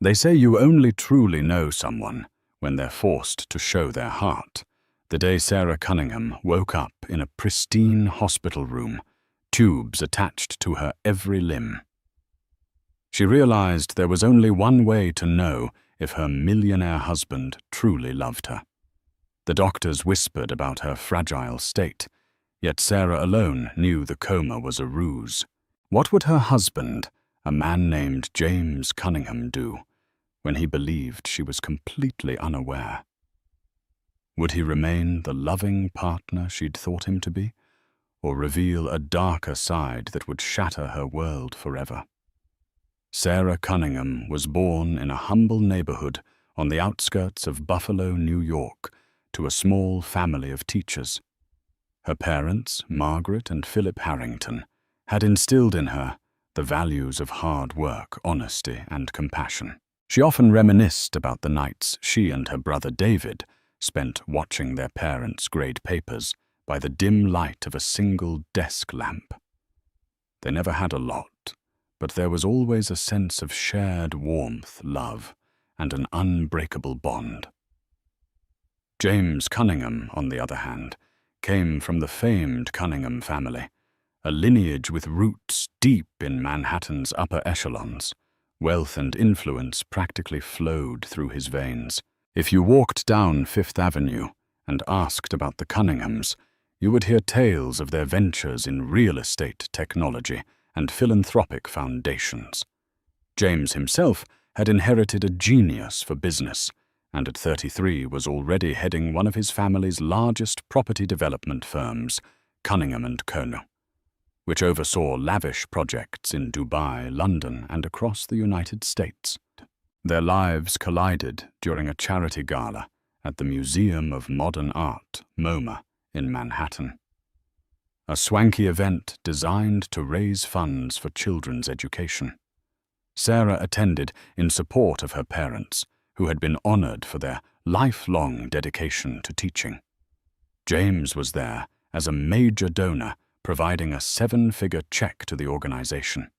They say you only truly know someone when they're forced to show their heart. The day Sarah Cunningham woke up in a pristine hospital room, tubes attached to her every limb. She realized there was only one way to know if her millionaire husband truly loved her. The doctors whispered about her fragile state, yet Sarah alone knew the coma was a ruse. What would her husband, a man named James Cunningham, do when he believed she was completely unaware? Would he remain the loving partner she'd thought him to be, or reveal a darker side that would shatter her world forever? Sarah Cunningham was born in a humble neighborhood on the outskirts of Buffalo, New York, to a small family of teachers. Her parents, Margaret and Philip Harrington, had instilled in her the values of hard work, honesty, and compassion. She often reminisced about the nights she and her brother David spent watching their parents grade papers by the dim light of a single desk lamp. They never had a lot, but there was always a sense of shared warmth, love, and an unbreakable bond. James Cunningham, on the other hand, came from the famed Cunningham family, a lineage with roots deep in Manhattan's upper echelons. Wealth and influence practically flowed through his veins. If you walked down Fifth Avenue and asked about the Cunninghams, you would hear tales of their ventures in real estate, technology, and philanthropic foundations. James himself had inherited a genius for business, and at 33 was already heading one of his family's largest property development firms, Cunningham & Co., which oversaw lavish projects in Dubai, London, and across the United States. Their lives collided during a charity gala at the Museum of Modern Art, MoMA, in Manhattan. A swanky event designed to raise funds for children's education. Sarah attended in support of her parents, who had been honored for their lifelong dedication to teaching. James was there as a major donor, providing a 7-figure check to the organization.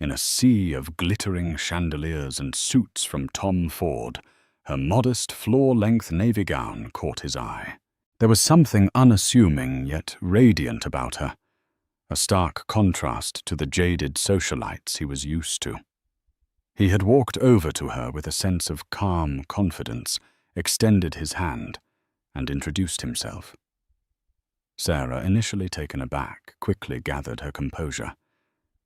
In a sea of glittering chandeliers and suits from Tom Ford, her modest floor-length navy gown caught his eye. There was something unassuming yet radiant about her, a stark contrast to the jaded socialites he was used to. He had walked over to her with a sense of calm confidence, extended his hand, and introduced himself. Sarah, initially taken aback, quickly gathered her composure.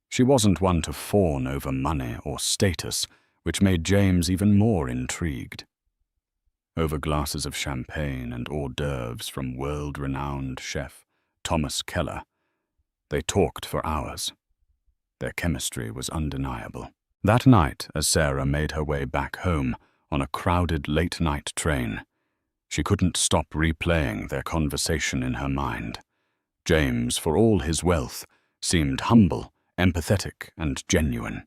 She wasn't one to fawn over money or status, which made James even more intrigued. Over glasses of champagne and hors d'oeuvres from world-renowned chef Thomas Keller, they talked for hours. Their chemistry was undeniable. That night, as Sarah made her way back home on a crowded late-night train, she couldn't stop replaying their conversation in her mind. James, for all his wealth, seemed humble, empathetic, and genuine.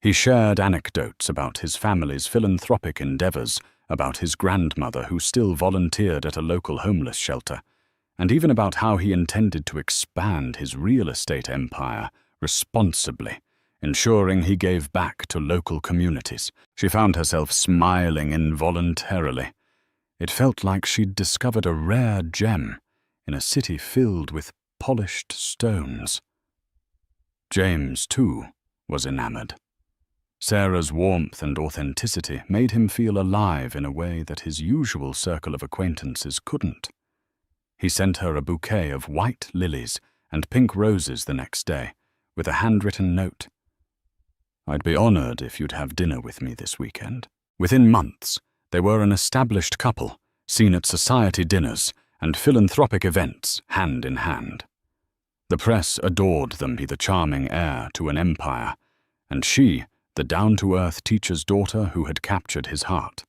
He shared anecdotes about his family's philanthropic endeavors, about his grandmother who still volunteered at a local homeless shelter, and even about how he intended to expand his real estate empire responsibly, ensuring he gave back to local communities. She found herself smiling involuntarily. It felt like she'd discovered a rare gem in a city filled with polished stones. James, too, was enamored. Sarah's warmth and authenticity made him feel alive in a way that his usual circle of acquaintances couldn't. He sent her a bouquet of white lilies and pink roses the next day, with a handwritten note. "I'd be honored if you'd have dinner with me this weekend." Within months, they were an established couple, seen at society dinners and philanthropic events hand in hand. The press adored them, the charming heir to an empire, and she, the down-to-earth teacher's daughter who had captured his heart.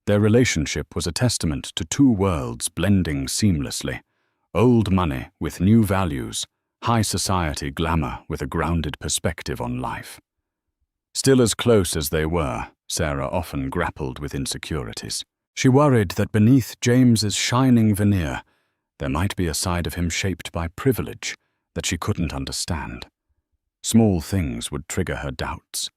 Their relationship was a testament to two worlds blending seamlessly, old money with new values, high society glamour with a grounded perspective on life. Still as close as they were, Sarah often grappled with insecurities. She worried that beneath James's shining veneer, there might be a side of him shaped by privilege that she couldn't understand. Small things would trigger her doubts.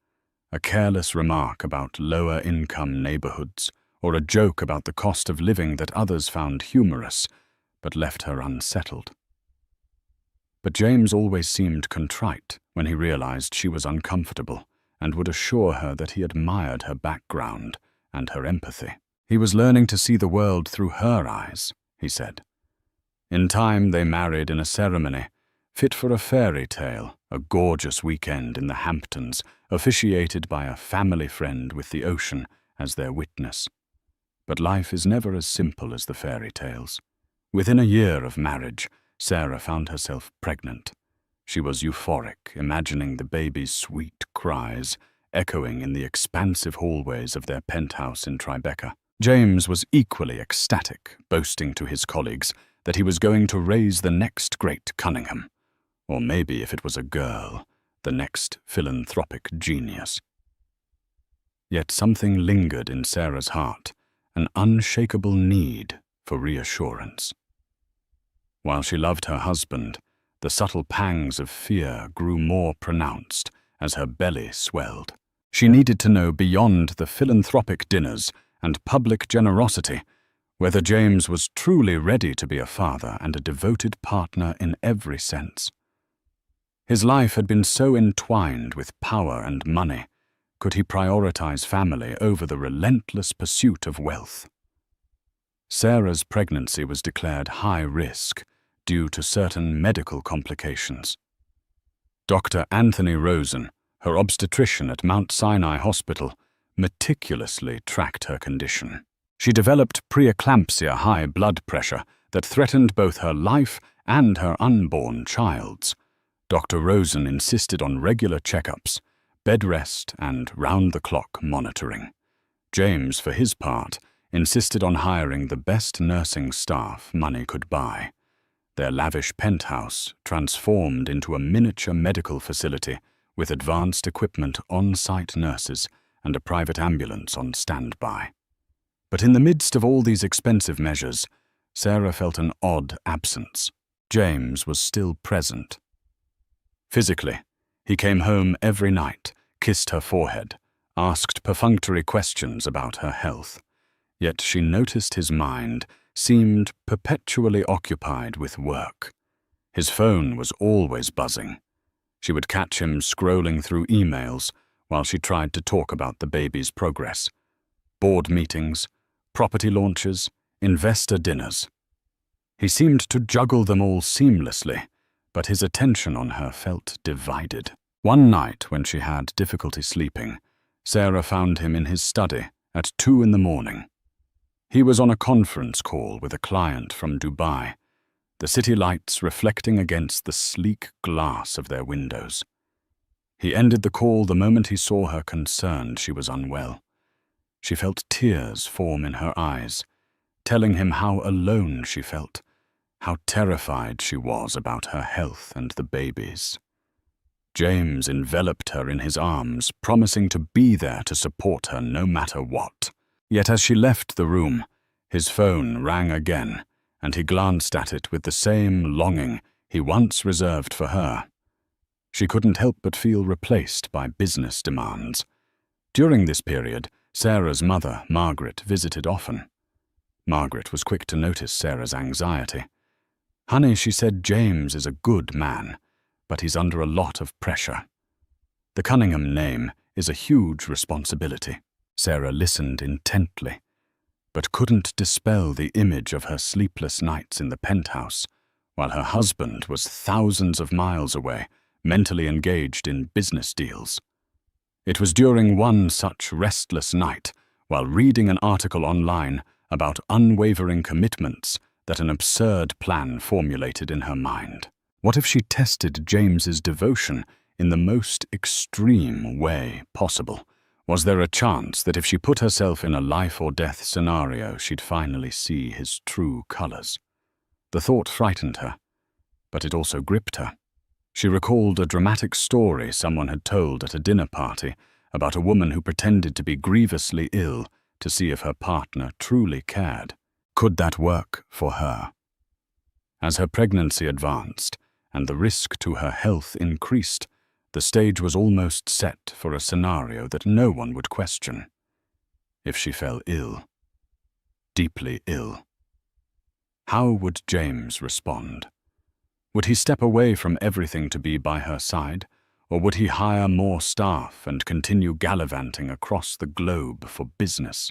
A careless remark about lower-income neighborhoods, or a joke about the cost of living that others found humorous, but left her unsettled. But James always seemed contrite when he realized she was uncomfortable, and would assure her that he admired her background and her empathy. He was learning to see the world through her eyes, he said. In time they married in a ceremony, fit for a fairy tale, a gorgeous weekend in the Hamptons, officiated by a family friend with the ocean as their witness. But life is never as simple as the fairy tales. Within a year of marriage, Sarah found herself pregnant. She was euphoric, imagining the baby's sweet cries echoing in the expansive hallways of their penthouse in Tribeca. James was equally ecstatic, boasting to his colleagues that he was going to raise the next great Cunningham, or maybe if it was a girl, the next philanthropic genius. Yet something lingered in Sarah's heart, an unshakable need for reassurance. While she loved her husband, the subtle pangs of fear grew more pronounced as her belly swelled. She needed to know beyond the philanthropic dinners and public generosity whether James was truly ready to be a father and a devoted partner in every sense. His life had been so entwined with power and money. Could he prioritize family over the relentless pursuit of wealth? Sarah's pregnancy was declared high risk due to certain medical complications. Dr. Anthony Rosen, her obstetrician at Mount Sinai Hospital, meticulously tracked her condition. She developed preeclampsia, high blood pressure, that threatened both her life and her unborn child's. Dr. Rosen insisted on regular checkups, bed rest, and round-the-clock monitoring. James, for his part, insisted on hiring the best nursing staff money could buy. Their lavish penthouse transformed into a miniature medical facility with advanced equipment, on-site nurses, and a private ambulance on standby. But in the midst of all these expensive measures, Sarah felt an odd absence. James was still present. Physically, he came home every night, kissed her forehead, asked perfunctory questions about her health. Yet she noticed his mind seemed perpetually occupied with work. His phone was always buzzing. She would catch him scrolling through emails while she tried to talk about the baby's progress. Board meetings, property launches, investor dinners. He seemed to juggle them all seamlessly, but his attention on her felt divided. One night, when she had difficulty sleeping, Sarah found him in his study at 2 a.m. He was on a conference call with a client from Dubai, the city lights reflecting against the sleek glass of their windows. He ended the call the moment he saw her concerned she was unwell. She felt tears form in her eyes, telling him how alone she felt, how terrified she was about her health and the baby's. James enveloped her in his arms, promising to be there to support her no matter what. Yet as she left the room, his phone rang again, and he glanced at it with the same longing he once reserved for her. She couldn't help but feel replaced by business demands. During this period, Sarah's mother, Margaret, visited often. Margaret was quick to notice Sarah's anxiety. "Honey," she said, "James is a good man, but he's under a lot of pressure. The Cunningham name is a huge responsibility." Sarah listened intently, but couldn't dispel the image of her sleepless nights in the penthouse, while her husband was thousands of miles away, mentally engaged in business deals. It was during one such restless night, while reading an article online about unwavering commitments, that an absurd plan formulated in her mind. What if she tested James's devotion in the most extreme way possible? Was there a chance that if she put herself in a life-or-death scenario, she'd finally see his true colors? The thought frightened her, but it also gripped her. She recalled a dramatic story someone had told at a dinner party about a woman who pretended to be grievously ill to see if her partner truly cared. Could that work for her? As her pregnancy advanced and the risk to her health increased, The stage was almost set for a scenario that no one would question. If she fell ill, deeply ill, how would James respond? Would he step away from everything to be by her side, or would he hire more staff and continue gallivanting across the globe for business?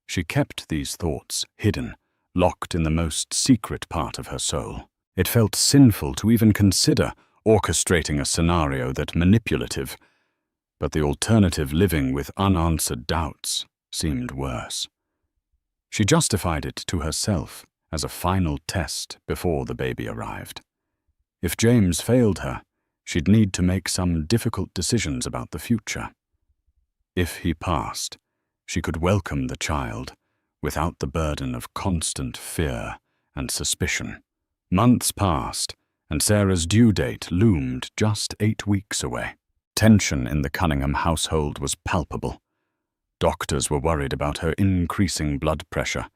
She kept these thoughts hidden, locked in the most secret part of her soul. It felt sinful to even consider orchestrating a scenario that manipulative, but the alternative, living with unanswered doubts, seemed worse. She justified it to herself as a final test before the baby arrived. If James failed her, she'd need to make some difficult decisions about the future. If he passed, she could welcome the child without the burden of constant fear and suspicion. Months passed, and Sarah's due date loomed just 8 weeks away. Tension in the Cunningham household was palpable. Doctors were worried about her increasing blood pressure,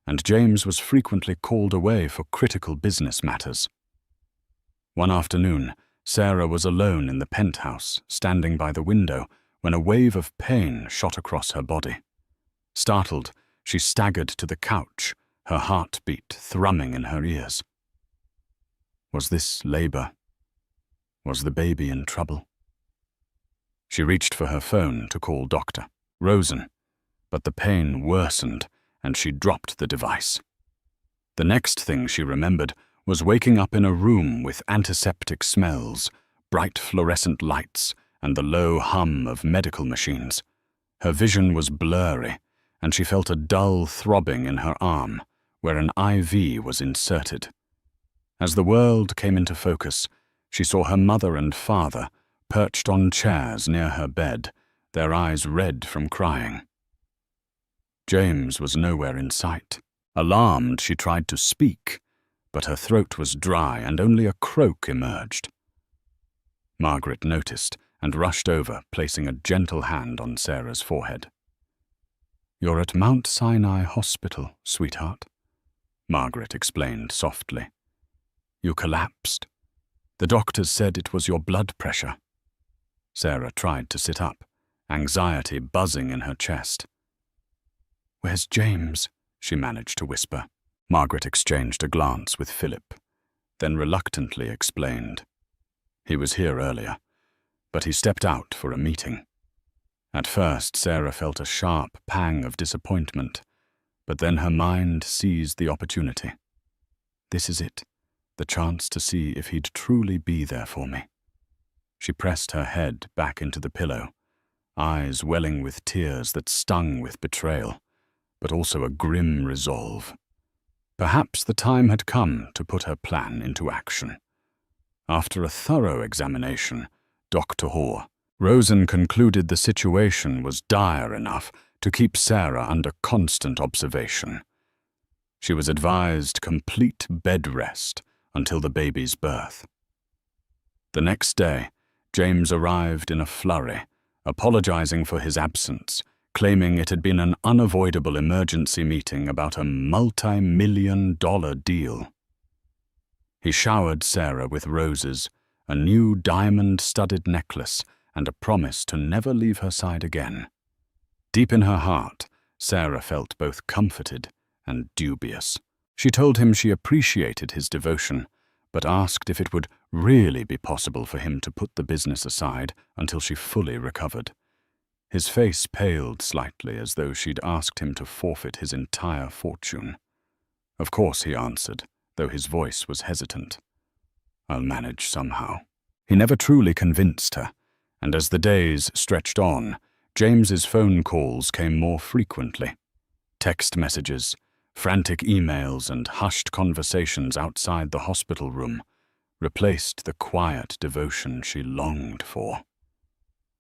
and James was frequently called away for critical business matters. One afternoon, Sarah was alone in the penthouse, standing by the window, when a wave of pain shot across her body. Startled, she staggered to the couch, her heartbeat thrumming in her ears. Was this labor? Was the baby in trouble? She reached for her phone to call Dr. Rosen, but the pain worsened and she dropped the device. The next thing she remembered was waking up in a room with antiseptic smells, bright fluorescent lights, and the low hum of medical machines. Her vision was blurry, and she felt a dull throbbing in her arm, where an IV was inserted. As the world came into focus, she saw her mother and father perched on chairs near her bed, their eyes red from crying. James was nowhere in sight. Alarmed, she tried to speak, but her throat was dry and only a croak emerged. Margaret noticed and rushed over, placing a gentle hand on Sarah's forehead. "You're at Mount Sinai Hospital, sweetheart," Margaret explained softly. "You collapsed. The doctors said it was your blood pressure." Sarah tried to sit up, anxiety buzzing in her chest. "Where's James?" she managed to whisper. Margaret exchanged a glance with Philip, then reluctantly explained. "He was here earlier, but he stepped out for a meeting." At first, Sarah felt a sharp pang of disappointment, but then her mind seized the opportunity. This is it, the chance to see if he'd truly be there for me. She pressed her head back into the pillow, eyes welling with tears that stung with betrayal, but also a grim resolve. Perhaps the time had come to put her plan into action. After a thorough examination, Dr. Rosen concluded the situation was dire enough to keep Sarah under constant observation. She was advised complete bed rest until the baby's birth. The next day, James arrived in a flurry, apologizing for his absence, claiming it had been an unavoidable emergency meeting about a multi-million-dollar deal. He showered Sarah with roses, a new diamond-studded necklace, and a promise to never leave her side again. Deep in her heart, Sarah felt both comforted and dubious. She told him she appreciated his devotion, but asked if it would really be possible for him to put the business aside until she fully recovered. His face paled slightly, as though she'd asked him to forfeit his entire fortune. "Of course," he answered, though his voice was hesitant. "I'll manage somehow." He never truly convinced her, and as the days stretched on, James's phone calls came more frequently. Text messages, frantic emails, and hushed conversations outside the hospital room replaced the quiet devotion she longed for.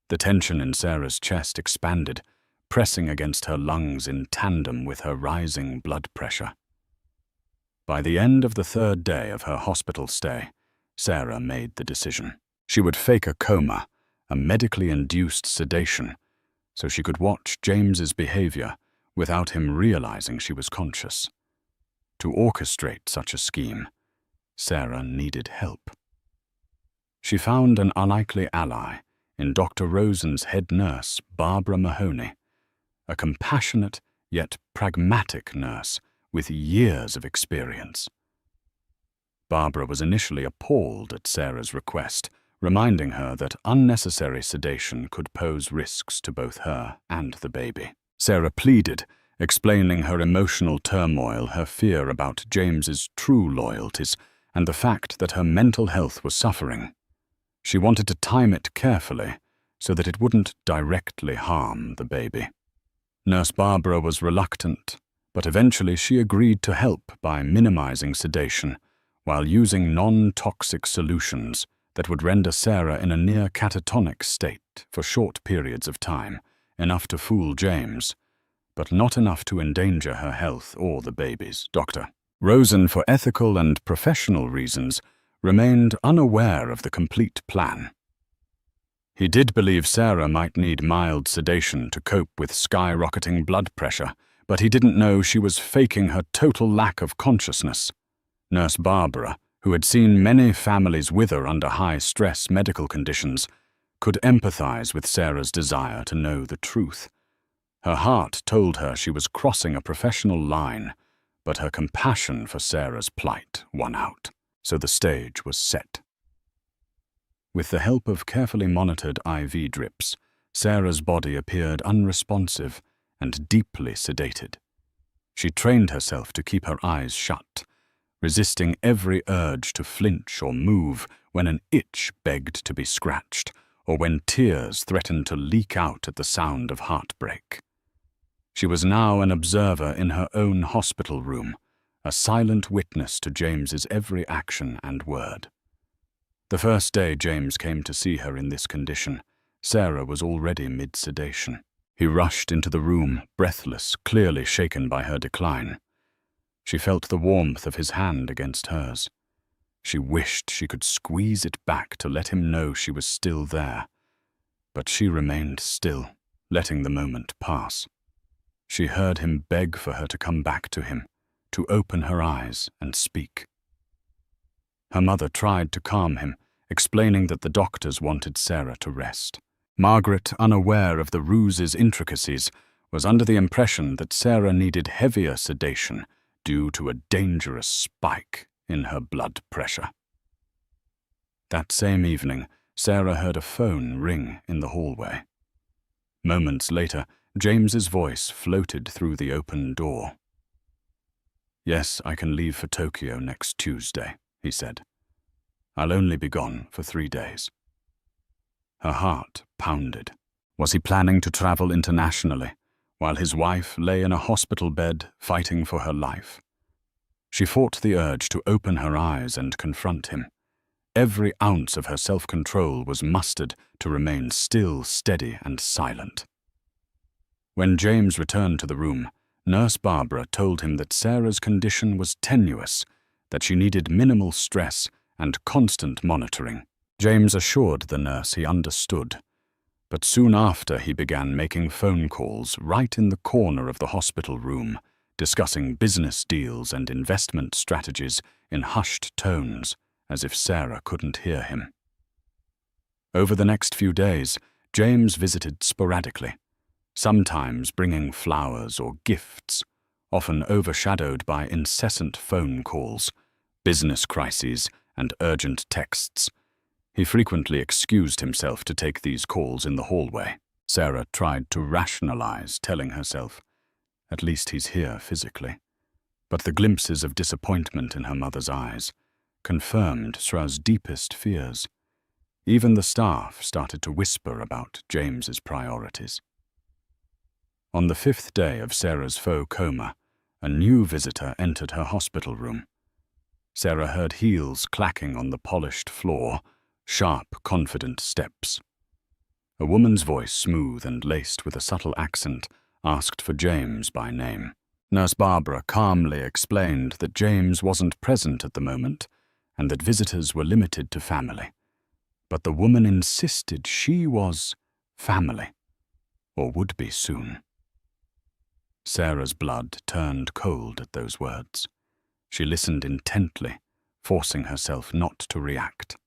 The tension in Sarah's chest expanded, pressing against her lungs in tandem with her rising blood pressure. By the end of the 3rd day of her hospital stay, Sarah made the decision. She would fake a coma, a medically induced sedation, so she could watch James's behavior without him realizing she was conscious. To orchestrate such a scheme, Sarah needed help. She found an unlikely ally in Dr. Rosen's head nurse, Barbara Mahoney, a compassionate yet pragmatic nurse with years of experience. Barbara was initially appalled at Sarah's request, reminding her that unnecessary sedation could pose risks to both her and the baby. Sarah pleaded, explaining her emotional turmoil, her fear about James's true loyalties, and the fact that her mental health was suffering. She wanted to time it carefully so that it wouldn't directly harm the baby. Nurse Barbara was reluctant, but eventually she agreed to help by minimizing sedation while using non-toxic solutions that would render Sarah in a near catatonic state for short periods of time, enough to fool James, but not enough to endanger her health or the baby's. Dr. Rosen, for ethical and professional reasons, remained unaware of the complete plan. He did believe Sarah might need mild sedation to cope with skyrocketing blood pressure, but he didn't know she was faking her total lack of consciousness. Nurse Barbara, who had seen many families wither under high-stress medical conditions, could empathize with Sarah's desire to know the truth. Her heart told her she was crossing a professional line, but her compassion for Sarah's plight won out, so the stage was set. With the help of carefully monitored IV drips, Sarah's body appeared unresponsive and deeply sedated. She trained herself to keep her eyes shut, resisting every urge to flinch or move when an itch begged to be scratched, or when tears threatened to leak out at the sound of heartbreak. She was now an observer in her own hospital room, a silent witness to James's every action and word. The first day James came to see her in this condition, Sarah was already mid-sedation. He rushed into the room, breathless, clearly shaken by her decline. She felt the warmth of his hand against hers. She wished she could squeeze it back to let him know she was still there. But she remained still, letting the moment pass. She heard him beg for her to come back to him, to open her eyes and speak. Her mother tried to calm him, explaining that the doctors wanted Sarah to rest. Margaret, unaware of the ruse's intricacies, was under the impression that Sarah needed heavier sedation due to a dangerous spike in her blood pressure. That same evening, Sarah heard a phone ring in the hallway. Moments later, James's voice floated through the open door. "Yes, I can leave for Tokyo next Tuesday," he said. "I'll only be gone for 3 days." Her heart pounded. Was he planning to travel internationally, while his wife lay in a hospital bed fighting for her life? She fought the urge to open her eyes and confront him. Every ounce of her self-control was mustered to remain still, steady, and silent. When James returned to the room, Nurse Barbara told him that Sarah's condition was tenuous, that she needed minimal stress and constant monitoring. James assured the nurse he understood, but soon after he began making phone calls right in the corner of the hospital room, discussing business deals and investment strategies in hushed tones, as if Sarah couldn't hear him. Over the next few days, James visited sporadically, sometimes bringing flowers or gifts, often overshadowed by incessant phone calls, business crises, and urgent texts. He frequently excused himself to take these calls in the hallway. Sarah tried to rationalize, telling herself, "At least he's here physically." But the glimpses of disappointment in her mother's eyes confirmed Sra's deepest fears. Even the staff started to whisper about James's priorities. On the 5th day of Sarah's faux coma, a new visitor entered her hospital room. Sarah heard heels clacking on the polished floor, sharp, confident steps. A woman's voice, smooth and laced with a subtle accent, asked for James by name. Nurse Barbara calmly explained that James wasn't present at the moment and that visitors were limited to family. But the woman insisted she was family, or would be soon. Sarah's blood turned cold at those words. She listened intently, forcing herself not to react.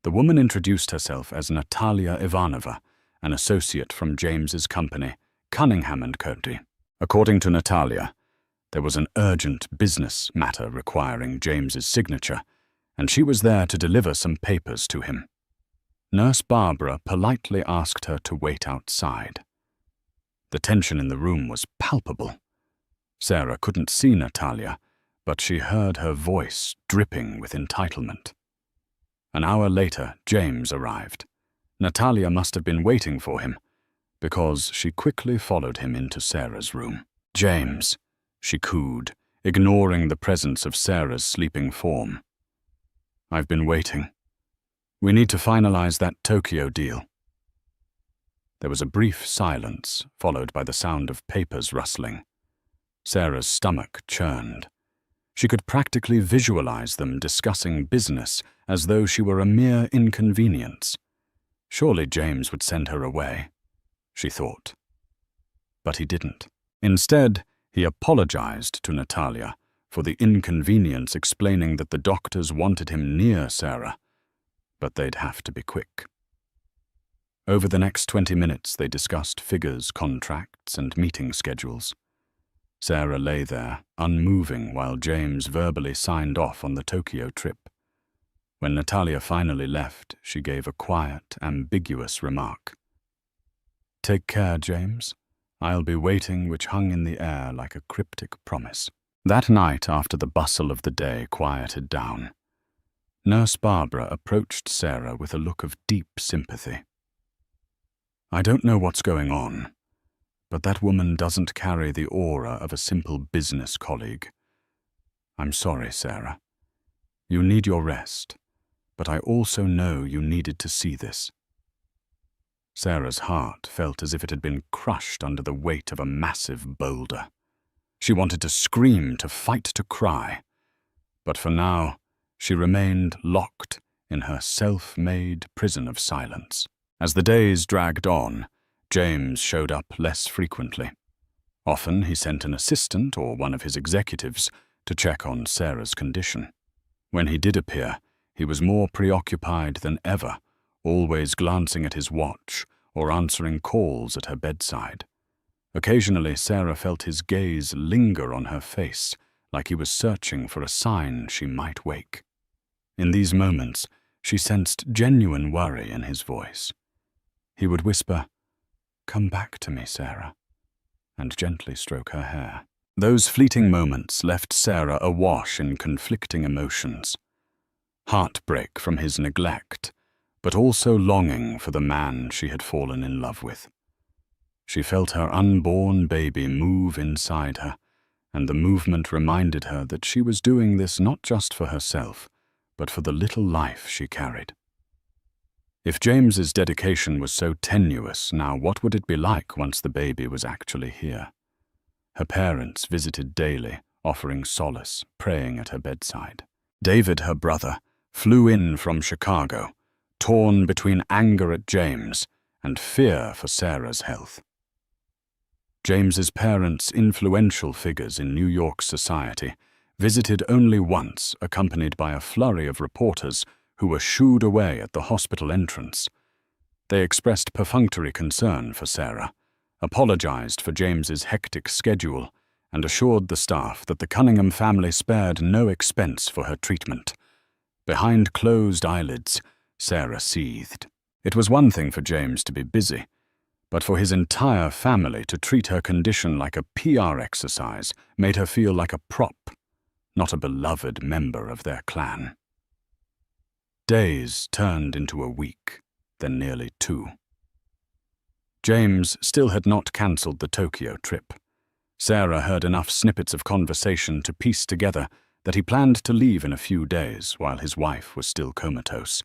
The woman introduced herself as Natalia Ivanovna, an associate from James's company, Cunningham & Company. According to Natalia, there was an urgent business matter requiring James's signature, and she was there to deliver some papers to him. Nurse Barbara politely asked her to wait outside. The tension in the room was palpable. Sarah couldn't see Natalia, but she heard her voice dripping with entitlement. An hour later, James arrived. Natalia must have been waiting for him, because she quickly followed him into Sarah's room. "James," she cooed, ignoring the presence of Sarah's sleeping form. "I've been waiting. We need to finalize that Tokyo deal." There was a brief silence, followed by the sound of papers rustling. Sarah's stomach churned. She could practically visualize them discussing business as though she were a mere inconvenience. Surely James would send her away, she thought. But he didn't. Instead, he apologized to Natalia for the inconvenience, explaining that the doctors wanted him near Sarah, but they'd have to be quick. Over the next 20 minutes, they discussed figures, contracts, and meeting schedules. Sarah lay there, unmoving, while James verbally signed off on the Tokyo trip. When Natalia finally left, she gave a quiet, ambiguous remark. "Take care, James. I'll be waiting," which hung in the air like a cryptic promise. That night, after the bustle of the day quieted down, Nurse Barbara approached Sarah with a look of deep sympathy. "I don't know what's going on, but that woman doesn't carry the aura of a simple business colleague. I'm sorry, Sarah. You need your rest, but I also know you needed to see this." Sarah's heart felt as if it had been crushed under the weight of a massive boulder. She wanted to scream, to fight, to cry, but for now, she remained locked in her self-made prison of silence. As the days dragged on, James showed up less frequently. Often he sent an assistant or one of his executives to check on Sarah's condition. When he did appear, he was more preoccupied than ever, always glancing at his watch or answering calls at her bedside. Occasionally, Sarah felt his gaze linger on her face, like he was searching for a sign she might wake. In these moments, she sensed genuine worry in his voice. He would whisper, "Come back to me, Sarah," and gently stroke her hair. Those fleeting moments left Sarah awash in conflicting emotions. Heartbreak from his neglect, but also longing for the man she had fallen in love with. She felt her unborn baby move inside her, and the movement reminded her that she was doing this not just for herself, but for the little life she carried. If James's dedication was so tenuous, now what would it be like once the baby was actually here? Her parents visited daily, offering solace, praying at her bedside. David, her brother, flew in from Chicago, torn between anger at James and fear for Sarah's health. James's parents, influential figures in New York society, visited only once, accompanied by a flurry of reporters who were shooed away at the hospital entrance. They expressed perfunctory concern for Sarah, apologized for James's hectic schedule, and assured the staff that the Cunningham family spared no expense for her treatment. Behind closed eyelids, Sarah seethed. It was one thing for James to be busy, but for his entire family to treat her condition like a PR exercise made her feel like a prop, not a beloved member of their clan. Days turned into a week, then nearly 2. James still had not cancelled the Tokyo trip. Sarah heard enough snippets of conversation to piece together that he planned to leave in a few days while his wife was still comatose.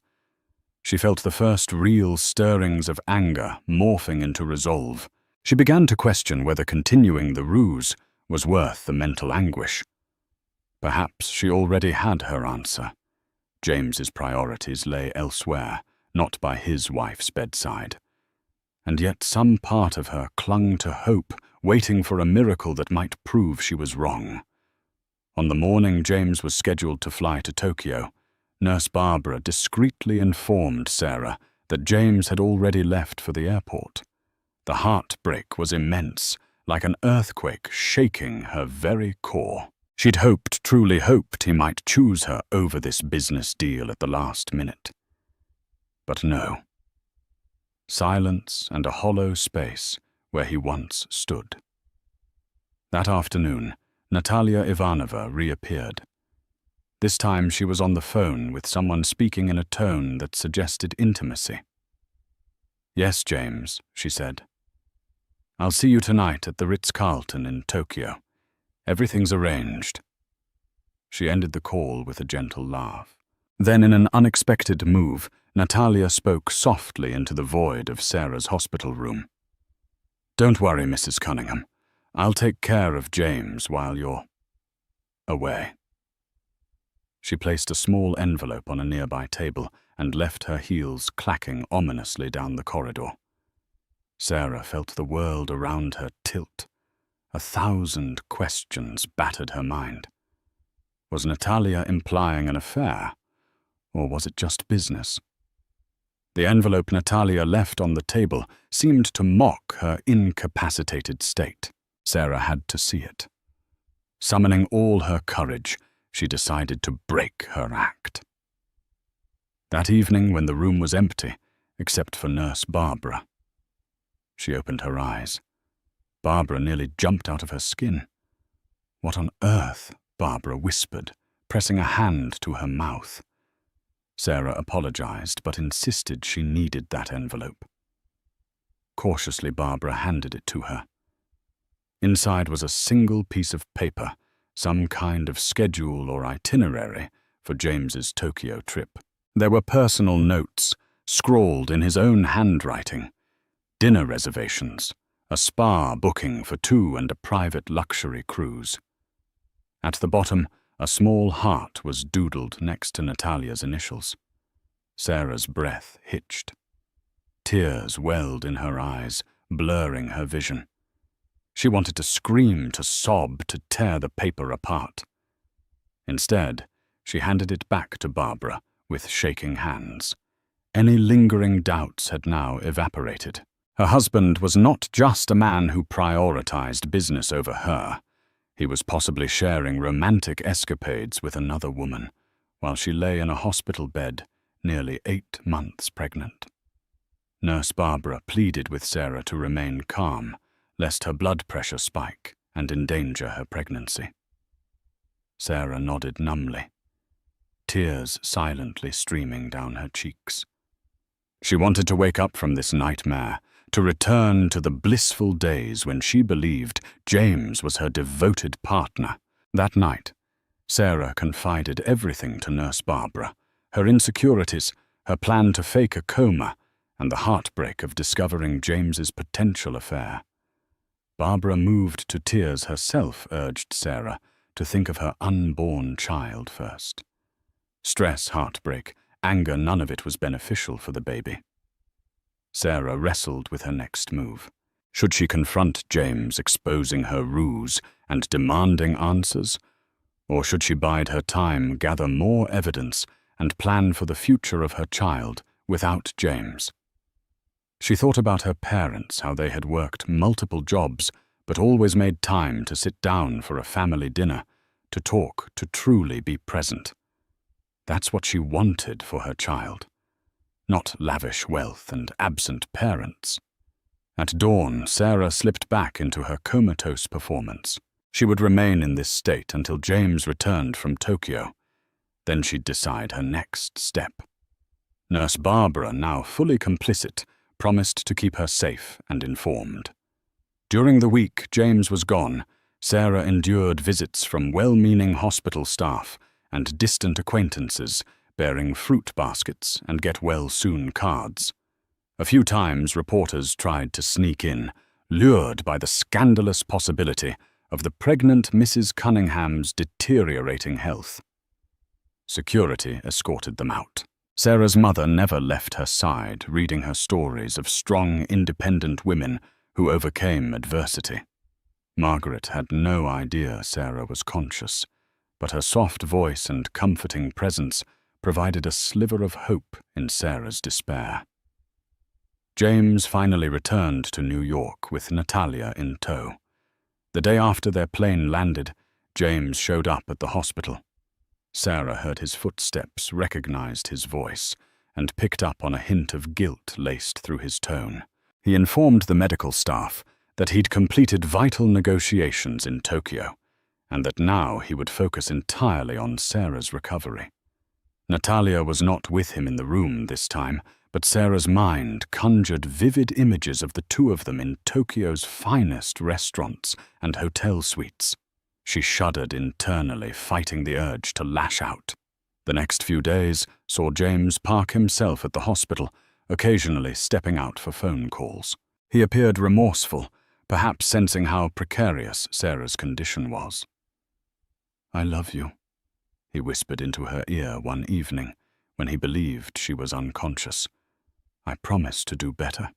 She felt the first real stirrings of anger morphing into resolve. She began to question whether continuing the ruse was worth the mental anguish. Perhaps she already had her answer. James's priorities lay elsewhere, not by his wife's bedside. And yet some part of her clung to hope, waiting for a miracle that might prove she was wrong. On the morning James was scheduled to fly to Tokyo, Nurse Barbara discreetly informed Sarah that James had already left for the airport. The heartbreak was immense, like an earthquake shaking her very core. She'd truly hoped he might choose her over this business deal at the last minute. But no. Silence and a hollow space where he once stood. That afternoon, Natalia Ivanovna reappeared. This time she was on the phone with someone speaking in a tone that suggested intimacy. "Yes, James," she said. "I'll see you tonight at the Ritz-Carlton in Tokyo. Everything's arranged." She ended the call with a gentle laugh. Then, in an unexpected move, Natalia spoke softly into the void of Sarah's hospital room. "Don't worry, Mrs. Cunningham. I'll take care of James while you're away." She placed a small envelope on a nearby table and left her heels clacking ominously down the corridor. Sarah felt the world around her tilt. 1,000 questions battered her mind. Was Natalia implying an affair, or was it just business? The envelope Natalia left on the table seemed to mock her incapacitated state. Sarah had to see it. Summoning all her courage, she decided to break her act. That evening, when the room was empty, except for Nurse Barbara, she opened her eyes. Barbara nearly jumped out of her skin. "What on earth?" Barbara whispered, pressing a hand to her mouth. Sarah apologized, but insisted she needed that envelope. Cautiously, Barbara handed it to her. Inside was a single piece of paper, some kind of schedule or itinerary for James's Tokyo trip. There were personal notes, scrawled in his own handwriting, dinner reservations, a spa booking for 2 and a private luxury cruise. At the bottom, a small heart was doodled next to Natalia's initials. Sarah's breath hitched. Tears welled in her eyes, blurring her vision. She wanted to scream, to sob, to tear the paper apart. Instead, she handed it back to Barbara with shaking hands. Any lingering doubts had now evaporated. Her husband was not just a man who prioritized business over her. He was possibly sharing romantic escapades with another woman, while she lay in a hospital bed, nearly 8 months pregnant. Nurse Barbara pleaded with Sarah to remain calm, lest her blood pressure spike and endanger her pregnancy. Sarah nodded numbly, tears silently streaming down her cheeks. She wanted to wake up from this nightmare, to return to the blissful days when she believed James was her devoted partner. That night, Sarah confided everything to Nurse Barbara, her insecurities, her plan to fake a coma, and the heartbreak of discovering James's potential affair. Barbara, moved to tears herself, urged Sarah to think of her unborn child first. Stress, heartbreak, anger, none of it was beneficial for the baby. Sarah wrestled with her next move. Should she confront James, exposing her ruse and demanding answers? Or should she bide her time, gather more evidence, and plan for the future of her child without James? She thought about her parents, how they had worked multiple jobs, but always made time to sit down for a family dinner, to talk, to truly be present. That's what she wanted for her child. Not lavish wealth and absent parents. At dawn, Sarah slipped back into her comatose performance. She would remain in this state until James returned from Tokyo. Then she'd decide her next step. Nurse Barbara, now fully complicit, promised to keep her safe and informed. During the week James was gone, Sarah endured visits from well-meaning hospital staff and distant acquaintances bearing fruit baskets and get-well-soon cards. A few times reporters tried to sneak in, lured by the scandalous possibility of the pregnant Mrs. Cunningham's deteriorating health. Security escorted them out. Sarah's mother never left her side, reading her stories of strong, independent women who overcame adversity. Margaret had no idea Sarah was conscious, but her soft voice and comforting presence provided a sliver of hope in Sarah's despair. James finally returned to New York with Natalia in tow. The day after their plane landed, James showed up at the hospital. Sarah heard his footsteps, recognized his voice, and picked up on a hint of guilt laced through his tone. He informed the medical staff that he'd completed vital negotiations in Tokyo, and that now he would focus entirely on Sarah's recovery. Natalia was not with him in the room this time, but Sarah's mind conjured vivid images of the two of them in Tokyo's finest restaurants and hotel suites. She shuddered internally, fighting the urge to lash out. The next few days saw James park himself at the hospital, occasionally stepping out for phone calls. He appeared remorseful, perhaps sensing how precarious Sarah's condition was. "I love you," he whispered into her ear one evening when he believed she was unconscious. "I promise to do better.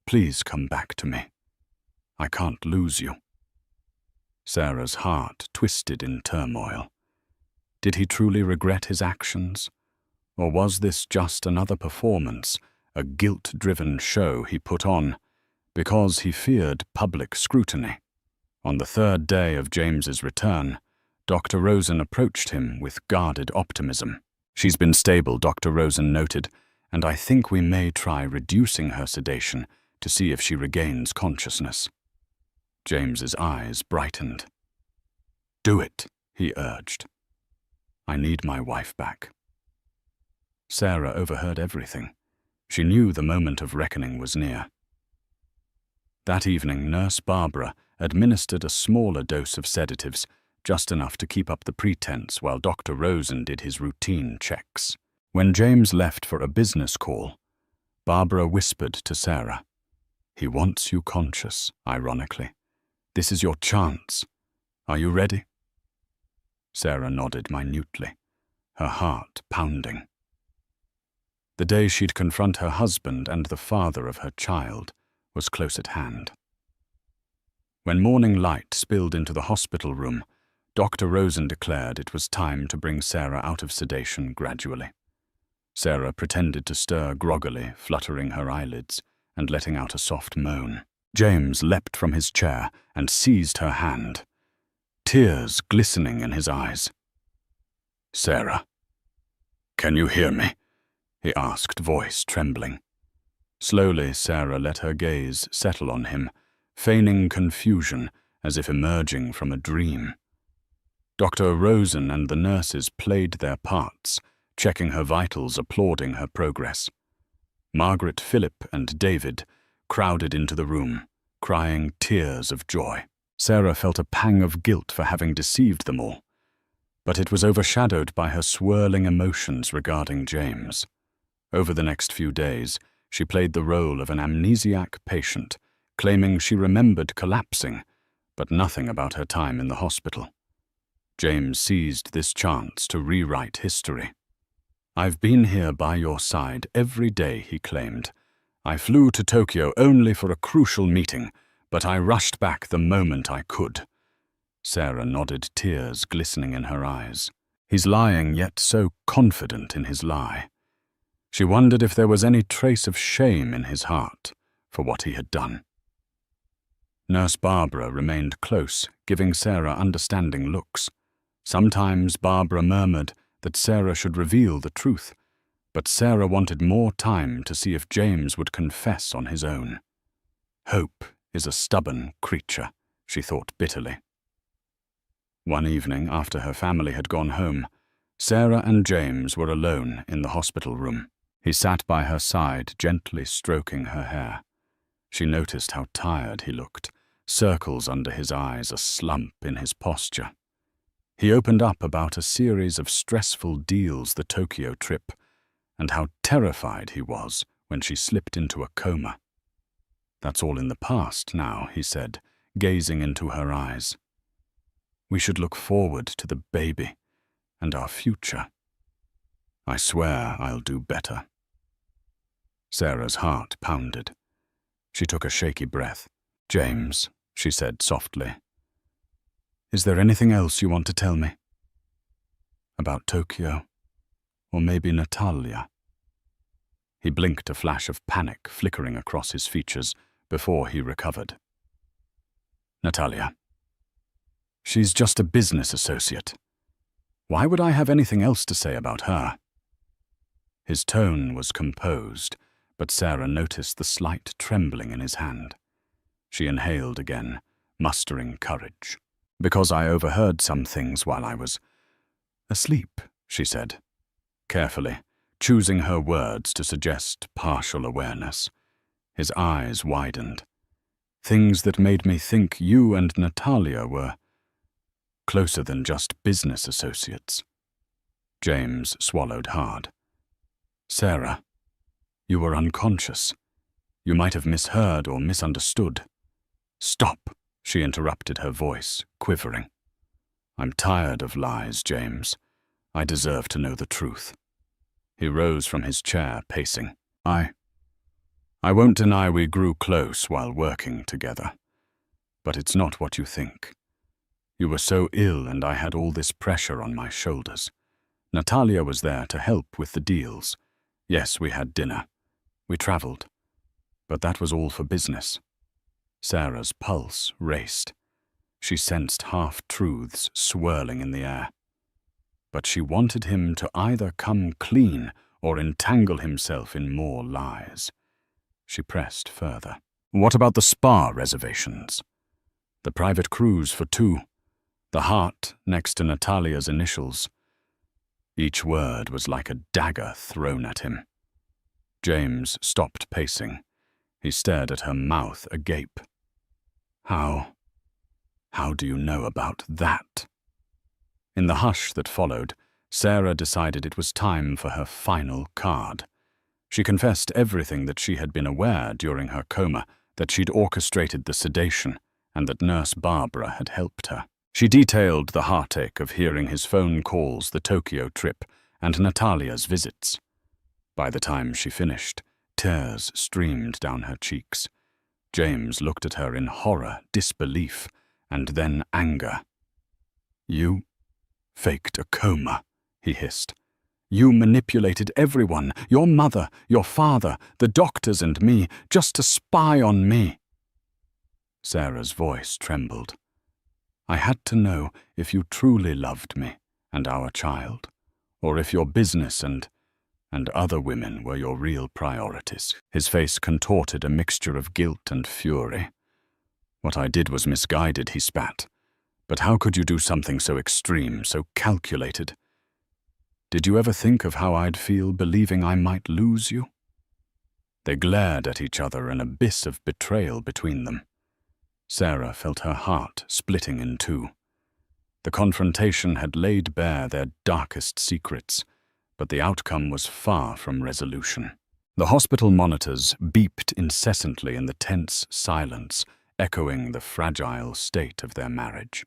Please come back to me. I can't lose you." Sarah's heart twisted in turmoil. Did he truly regret his actions? Or was this just another performance, a guilt-driven show he put on, because he feared public scrutiny? On the third day of James's return, Dr. Rosen approached him with guarded optimism. "She's been stable," Dr. Rosen noted, "and I think we may try reducing her sedation to see if she regains consciousness." James's eyes brightened. "Do it," he urged. "I need my wife back." Sarah overheard everything. She knew the moment of reckoning was near. That evening, Nurse Barbara administered a smaller dose of sedatives, just enough to keep up the pretense while Dr. Rosen did his routine checks. When James left for a business call, Barbara whispered to Sarah, "He wants you conscious, ironically. This is your chance. Are you ready?" Sarah nodded minutely, her heart pounding. The day she'd confront her husband and the father of her child was close at hand. When morning light spilled into the hospital room, Dr. Rosen declared it was time to bring Sarah out of sedation gradually. Sarah pretended to stir groggily, fluttering her eyelids and letting out a soft moan. James leapt from his chair and seized her hand, tears glistening in his eyes. "Sarah, can you hear me?" he asked, voice trembling. Slowly, Sarah let her gaze settle on him, feigning confusion as if emerging from a dream. Dr. Rosen and the nurses played their parts, checking her vitals, applauding her progress. Margaret, Philip, and David crowded into the room, crying tears of joy. Sarah felt a pang of guilt for having deceived them all, but it was overshadowed by her swirling emotions regarding James. Over the next few days, she played the role of an amnesiac patient, claiming she remembered collapsing, but nothing about her time in the hospital. James seized this chance to rewrite history. "I've been here by your side every day," he claimed. "I flew to Tokyo only for a crucial meeting, but I rushed back the moment I could." Sarah nodded, tears glistening in her eyes. He's lying, yet so confident in his lie. She wondered if there was any trace of shame in his heart for what he had done. Nurse Barbara remained close, giving Sarah understanding looks. Sometimes Barbara murmured that Sarah should reveal the truth, but Sarah wanted more time to see if James would confess on his own. Hope is a stubborn creature, she thought bitterly. One evening, after her family had gone home, Sarah and James were alone in the hospital room. He sat by her side, gently stroking her hair. She noticed how tired he looked, circles under his eyes, a slump in his posture. He opened up about a series of stressful deals, the Tokyo trip, and how terrified he was when she slipped into a coma. "That's all in the past now," he said, gazing into her eyes. "We should look forward to the baby and our future. I swear I'll do better." Sarah's heart pounded. She took a shaky breath. "James," she said softly, "is there anything else you want to tell me? About Tokyo, Or maybe Natalia. He blinked, a flash of panic flickering across his features before he recovered. Natalia. She's just a business associate. Why would I have anything else to say about her? His tone was composed, but Sarah noticed the slight trembling in his hand. She inhaled again, mustering courage. Because I overheard some things while I was asleep, she said, carefully, choosing her words to suggest partial awareness. His eyes widened. Things that made me think you and Natalia were closer than just business associates. James swallowed hard. Sarah, you were unconscious. You might have misheard or misunderstood. Stop, she interrupted, her voice quivering. I'm tired of lies, James. I deserve to know the truth. He rose from his chair, pacing. I won't deny we grew close while working together. But it's not what you think. You were so ill and I had all this pressure on my shoulders. Natalia was there to help with the deals. Yes, we had dinner. We traveled. But that was all for business. Sarah's pulse raced. She sensed half-truths swirling in the air. But she wanted him to either come clean or entangle himself in more lies. She pressed further. What about the spa reservations? The private cruise for 2. The heart next to Natalia's initials. Each word was like a dagger thrown at him. James stopped pacing. He stared at her, mouth agape. How do you know about that? In the hush that followed, Sarah decided it was time for her final card. She confessed everything that she had been aware during her coma, that she'd orchestrated the sedation, and that Nurse Barbara had helped her. She detailed the heartache of hearing his phone calls, the Tokyo trip, and Natalia's visits. By the time she finished, tears streamed down her cheeks. James looked at her in horror, disbelief, and then anger. You faked a coma, he hissed. You manipulated everyone, your mother, your father, the doctors and me, just to spy on me. Sarah's voice trembled. I had to know if you truly loved me and our child, or if your business and other women were your real priorities. His face contorted a mixture of guilt and fury. What I did was misguided, he spat. But how could you do something so extreme, so calculated? Did you ever think of how I'd feel believing I might lose you? They glared at each other, an abyss of betrayal between them. Sarah felt her heart splitting in 2. The confrontation had laid bare their darkest secrets, but the outcome was far from resolution. The hospital monitors beeped incessantly in the tense silence, echoing the fragile state of their marriage.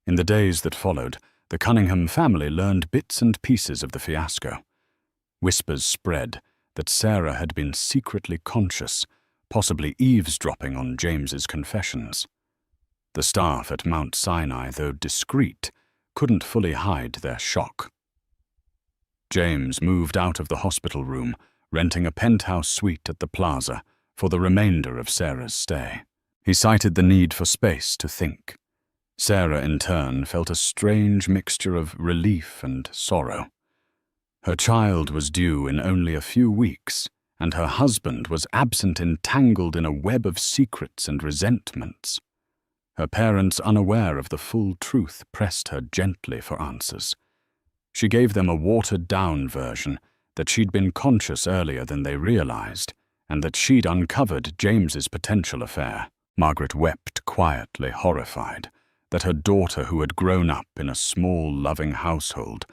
In the days that followed, the Cunningham family learned bits and pieces of the fiasco. Whispers spread that Sarah had been secretly conscious, possibly eavesdropping on James's confessions. The staff at Mount Sinai, though discreet, couldn't fully hide their shock. James moved out of the hospital room, renting a penthouse suite at the plaza for the remainder of Sarah's stay. He cited the need for space to think. Sarah, in turn, felt a strange mixture of relief and sorrow. Her child was due in only a few weeks, and her husband was absent, entangled in a web of secrets and resentments. Her parents, unaware of the full truth, pressed her gently for answers. She gave them a watered-down version, that she'd been conscious earlier than they realized, and that she'd uncovered James's potential affair. Margaret wept quietly, horrified, that her daughter, who had grown up in a small, loving household,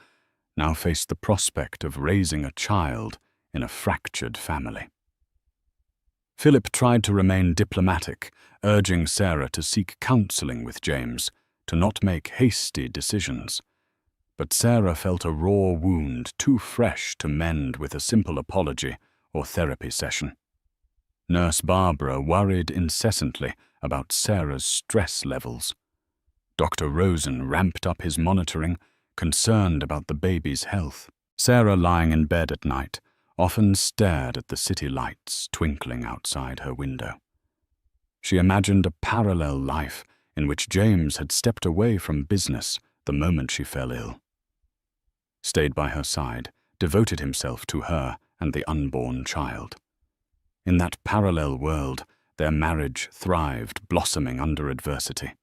now faced the prospect of raising a child in a fractured family. Philip tried to remain diplomatic, urging Sarah to seek counseling with James, to not make hasty decisions. But Sarah felt a raw wound too fresh to mend with a simple apology or therapy session. Nurse Barbara worried incessantly about Sarah's stress levels. Dr. Rosen ramped up his monitoring, concerned about the baby's health. Sarah, lying in bed at night, often stared at the city lights twinkling outside her window. She imagined a parallel life in which James had stepped away from business the moment she fell ill, stayed by her side, devoted himself to her and the unborn child. In that parallel world, their marriage thrived, blossoming under adversity.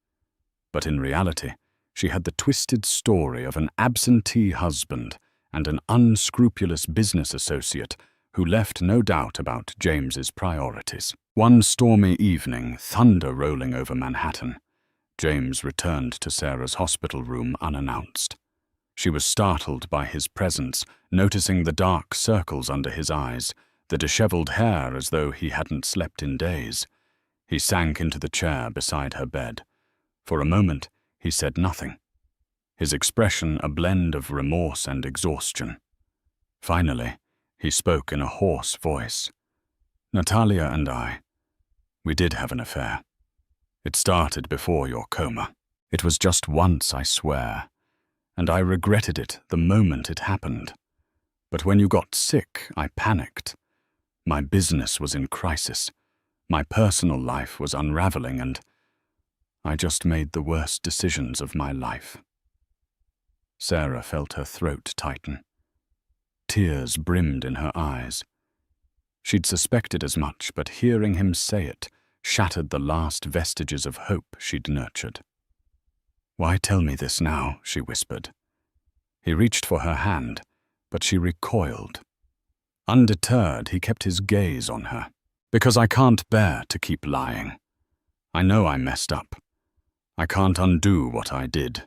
But in reality, she had the twisted story of an absentee husband and an unscrupulous business associate who left no doubt about James's priorities. One stormy evening, thunder rolling over Manhattan, James returned to Sarah's hospital room unannounced. She was startled by his presence, noticing the dark circles under his eyes, the disheveled hair as though he hadn't slept in days. He sank into the chair beside her bed. For a moment, he said nothing, his expression a blend of remorse and exhaustion. Finally, he spoke in a hoarse voice. "Natalia and we did have an affair. It started before your coma. It was just once, I swear, and I regretted it the moment it happened. But when you got sick, I panicked. My business was in crisis. My personal life was unraveling, and I just made the worst decisions of my life." Sarah felt her throat tighten. Tears brimmed in her eyes. She'd suspected as much, but hearing him say it shattered the last vestiges of hope she'd nurtured. "Why tell me this now?" she whispered. He reached for her hand, but she recoiled. Undeterred, he kept his gaze on her. "Because I can't bear to keep lying. I know I messed up. I can't undo what I did,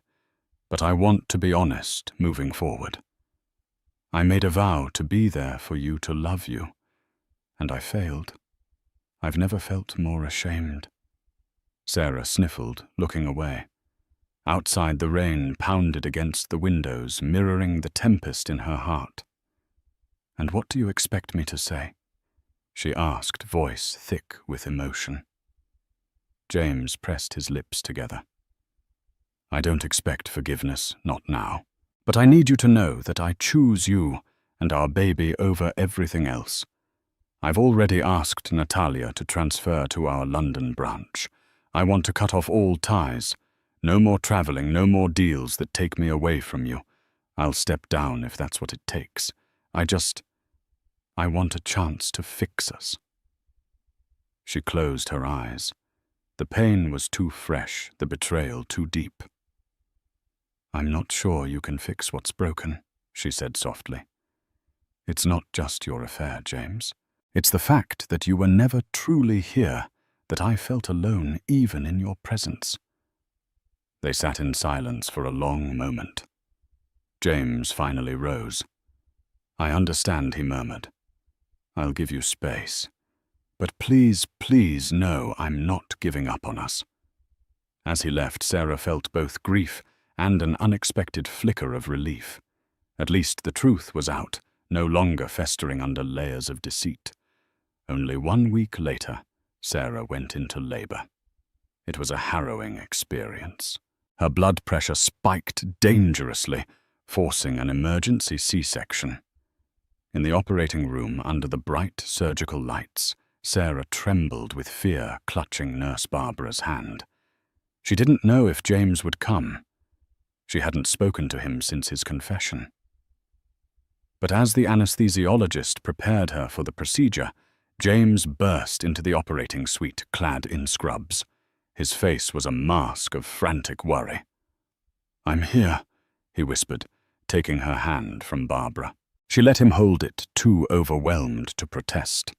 but I want to be honest moving forward. I made a vow to be there for you, to love you, and I failed. I've never felt more ashamed." Sarah sniffled, looking away. Outside, the rain pounded against the windows, mirroring the tempest in her heart. "And what do you expect me to say?" she asked, voice thick with emotion. James pressed his lips together. "I don't expect forgiveness, not now. But I need you to know that I choose you and our baby over everything else. I've already asked Natalia to transfer to our London branch. I want to cut off all ties. No more traveling, no more deals that take me away from you. I'll step down if that's what it takes. I want a chance to fix us." She closed her eyes. The pain was too fresh, the betrayal too deep. "I'm not sure you can fix what's broken," she said softly. "It's not just your affair, James. It's the fact that you were never truly here, that I felt alone even in your presence." They sat in silence for a long moment. James finally rose. "I understand," he murmured. "I'll give you space. But please, please know I'm not giving up on us." As he left, Sarah felt both grief and an unexpected flicker of relief. At least the truth was out, no longer festering under layers of deceit. Only 1 week later, Sarah went into labor. It was a harrowing experience. Her blood pressure spiked dangerously, forcing an emergency C-section. In the operating room, under the bright surgical lights, Sarah trembled with fear, clutching Nurse Barbara's hand. She didn't know if James would come. She hadn't spoken to him since his confession. But as the anesthesiologist prepared her for the procedure, James burst into the operating suite, clad in scrubs. His face was a mask of frantic worry. "I'm here," he whispered, taking her hand from Barbara. She let him hold it, too overwhelmed to protest.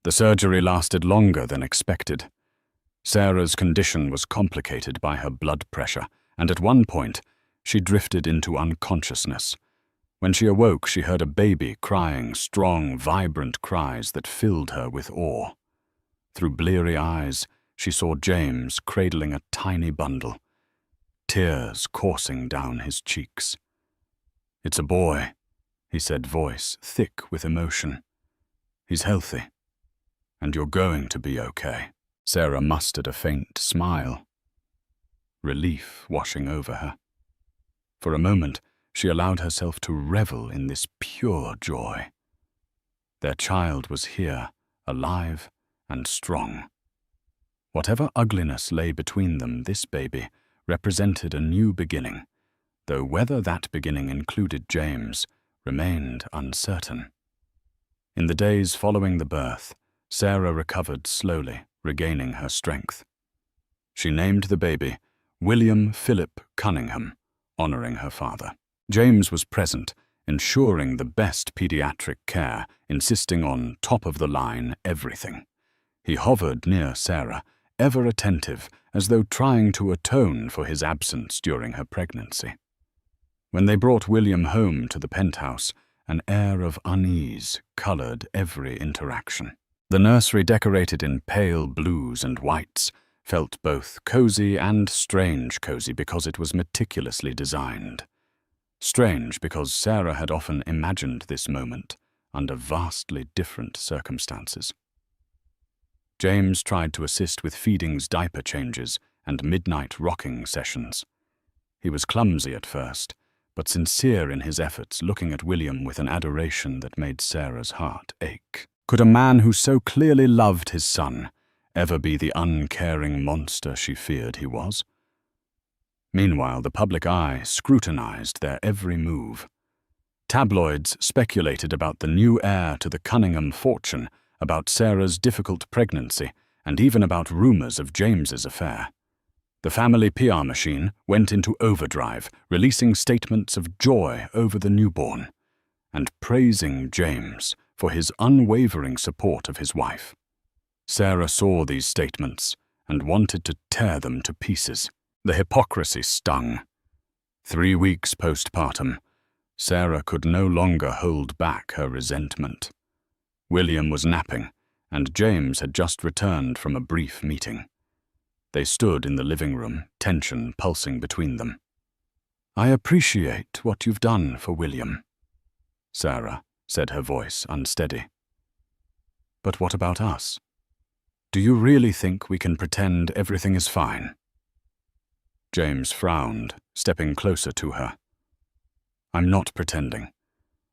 The surgery lasted longer than expected. Sarah's condition was complicated by her blood pressure, and at one point, she drifted into unconsciousness. When she awoke, she heard a baby crying, strong, vibrant cries that filled her with awe. Through bleary eyes, she saw James cradling a tiny bundle, tears coursing down his cheeks. "It's a boy," he said, voice thick with emotion. "He's healthy, and you're going to be okay." Sarah mustered a faint smile, relief washing over her. For a moment, she allowed herself to revel in this pure joy. Their child was here, alive and strong. Whatever ugliness lay between them, this baby represented a new beginning, though whether that beginning included James remained uncertain. In the days following the birth, Sarah recovered slowly, regaining her strength. She named the baby William Philip Cunningham, honoring her father. James was present, ensuring the best pediatric care, insisting on top-of-the-line everything. He hovered near Sarah, ever attentive, as though trying to atone for his absence during her pregnancy. When they brought William home to the penthouse, an air of unease colored every interaction. The nursery, decorated in pale blues and whites, felt both cozy and strange cozy because it was meticulously designed. Strange because Sarah had often imagined this moment under vastly different circumstances. James tried to assist with feedings, diaper changes, and midnight rocking sessions. He was clumsy at first, but sincere in his efforts, looking at William with an adoration that made Sarah's heart ache. Could a man who so clearly loved his son ever be the uncaring monster she feared he was? Meanwhile, the public eye scrutinized their every move. Tabloids speculated about the new heir to the Cunningham fortune, about Sarah's difficult pregnancy, and even about rumors of James's affair. The family PR machine went into overdrive, releasing statements of joy over the newborn, and praising James for his unwavering support of his wife. Sarah saw these statements and wanted to tear them to pieces. The hypocrisy stung. 3 weeks postpartum, Sarah could no longer hold back her resentment. William was napping, and James had just returned from a brief meeting. They stood in the living room, tension pulsing between them. "I appreciate what you've done for William," Sarah said, her voice unsteady. "But what about us? Do you really think we can pretend everything is fine?" James frowned, stepping closer to her. "I'm not pretending.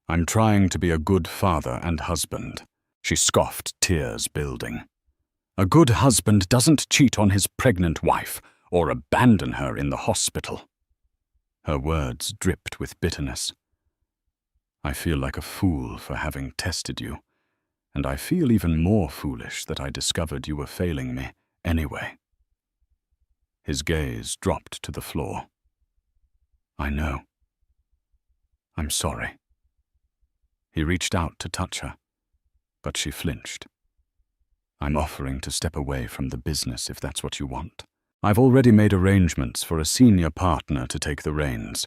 I'm trying to be a good father and husband," she scoffed, tears building. "A good husband doesn't cheat on his pregnant wife or abandon her in the hospital." Her words dripped with bitterness. "I feel like a fool for having tested you, and I feel even more foolish that I discovered you were failing me anyway." His gaze dropped to the floor. "I know. I'm sorry." He reached out to touch her, but she flinched. "I'm offering to step away from the business if that's what you want. I've already made arrangements for a senior partner to take the reins.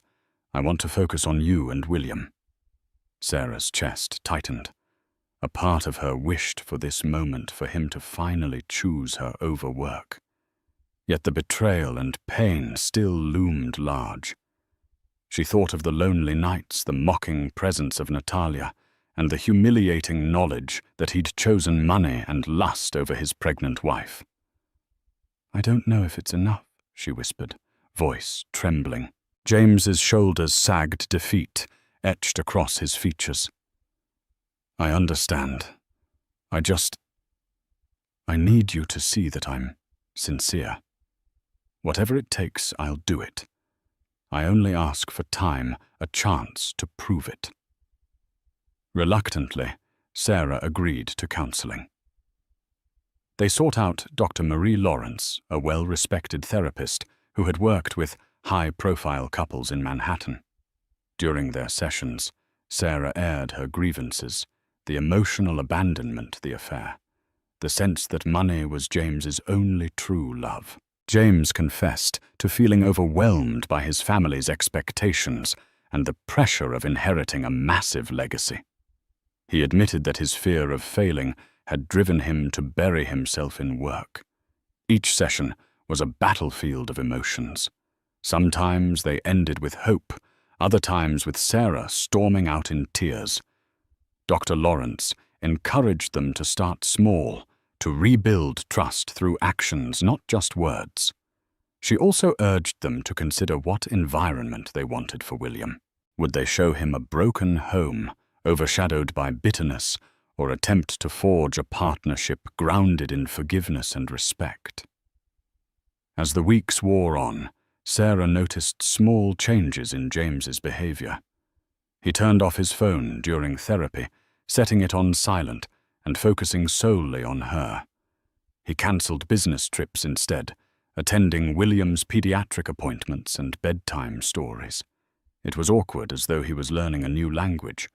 I want to focus on you and William." Sarah's chest tightened. A part of her wished for this moment for him to finally choose her over work. Yet the betrayal and pain still loomed large. She thought of the lonely nights, the mocking presence of Natalia, and the humiliating knowledge that he'd chosen money and lust over his pregnant wife. "I don't know if it's enough," she whispered, voice trembling. James's shoulders sagged, defeat etched across his features. "I understand. I need you to see that I'm sincere. Whatever it takes, I'll do it. I only ask for time, a chance to prove it." Reluctantly, Sarah agreed to counseling. They sought out Dr. Marie Lawrence, a well-respected therapist who had worked with high-profile couples in Manhattan. During their sessions, Sarah aired her grievances, the emotional abandonment, the affair, the sense that money was James's only true love. James confessed to feeling overwhelmed by his family's expectations and the pressure of inheriting a massive legacy. He admitted that his fear of failing had driven him to bury himself in work. Each session was a battlefield of emotions. Sometimes they ended with hope, other times with Sarah storming out in tears. Dr. Lawrence encouraged them to start small, to rebuild trust through actions, not just words. She also urged them to consider what environment they wanted for William. Would they show him a broken home, overshadowed by bitterness, or attempt to forge a partnership grounded in forgiveness and respect? As the weeks wore on, Sarah noticed small changes in James's behavior. He turned off his phone during therapy, setting it on silent and focusing solely on her. He cancelled business trips instead, attending William's pediatric appointments and bedtime stories. It was awkward, as though he was learning a new language,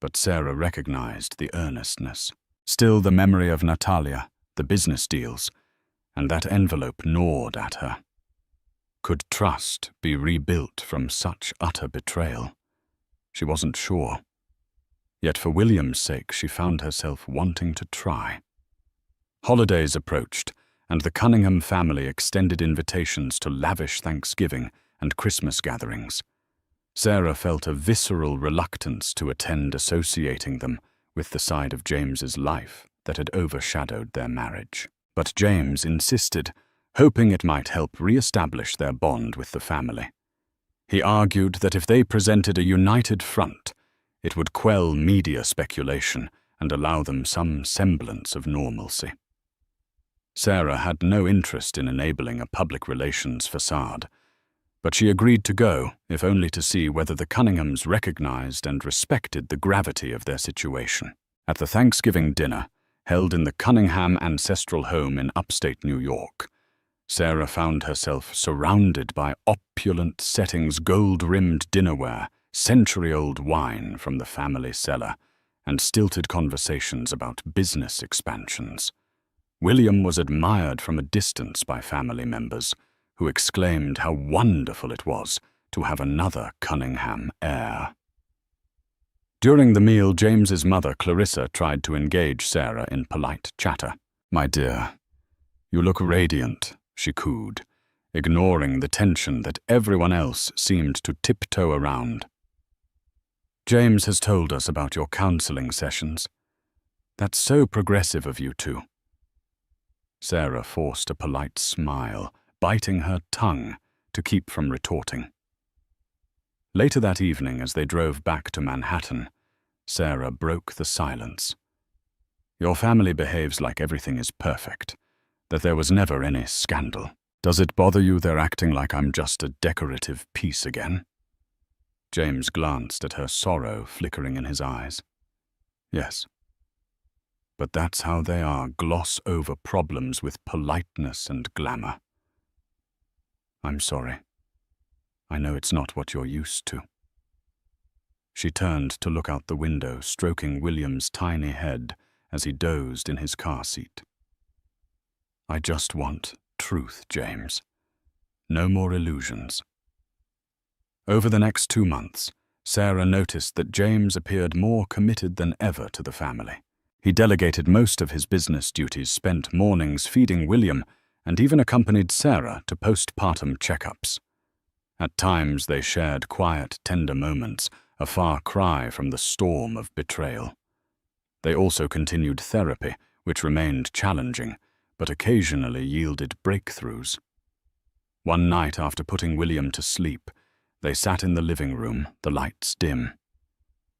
but Sarah recognized the earnestness. Still, the memory of Natalia, the business deals, and that envelope gnawed at her. Could trust be rebuilt from such utter betrayal? She wasn't sure. Yet for William's sake, she found herself wanting to try. Holidays approached, and the Cunningham family extended invitations to lavish Thanksgiving and Christmas gatherings. Sarah felt a visceral reluctance to attend, associating them with the side of James's life that had overshadowed their marriage. But James insisted, hoping it might help re-establish their bond with the family. He argued that if they presented a united front, it would quell media speculation and allow them some semblance of normalcy. Sarah had no interest in enabling a public relations facade, but she agreed to go, if only to see whether the Cunninghams recognized and respected the gravity of their situation. At the Thanksgiving dinner, held in the Cunningham ancestral home in upstate New York, Sarah found herself surrounded by opulent settings, gold-rimmed dinnerware, century-old wine from the family cellar, and stilted conversations about business expansions. William was admired from a distance by family members, who exclaimed how wonderful it was to have another Cunningham heir. During the meal, James's mother, Clarissa, tried to engage Sarah in polite chatter. "My dear, you look radiant," she cooed, ignoring the tension that everyone else seemed to tiptoe around. "James has told us about your counseling sessions. That's so progressive of you two." Sarah forced a polite smile, biting her tongue to keep from retorting. Later that evening, as they drove back to Manhattan, Sarah broke the silence. "Your family behaves like everything is perfect, that there was never any scandal. Does it bother you they're acting like I'm just a decorative piece again?" James glanced at her sorrow flickering in his eyes. "Yes. But that's how they are, gloss over problems with politeness and glamour. I'm sorry. I know it's not what you're used to." She turned to look out the window, stroking William's tiny head as he dozed in his car seat. "I just want truth, James. No more illusions." Over the next 2 months, Sarah noticed that James appeared more committed than ever to the family. He delegated most of his business duties, spent mornings feeding William, and even accompanied Sarah to postpartum checkups. At times they shared quiet, tender moments, a far cry from the storm of betrayal. They also continued therapy, which remained challenging, but occasionally yielded breakthroughs. One night, after putting William to sleep, they sat in the living room, the lights dim.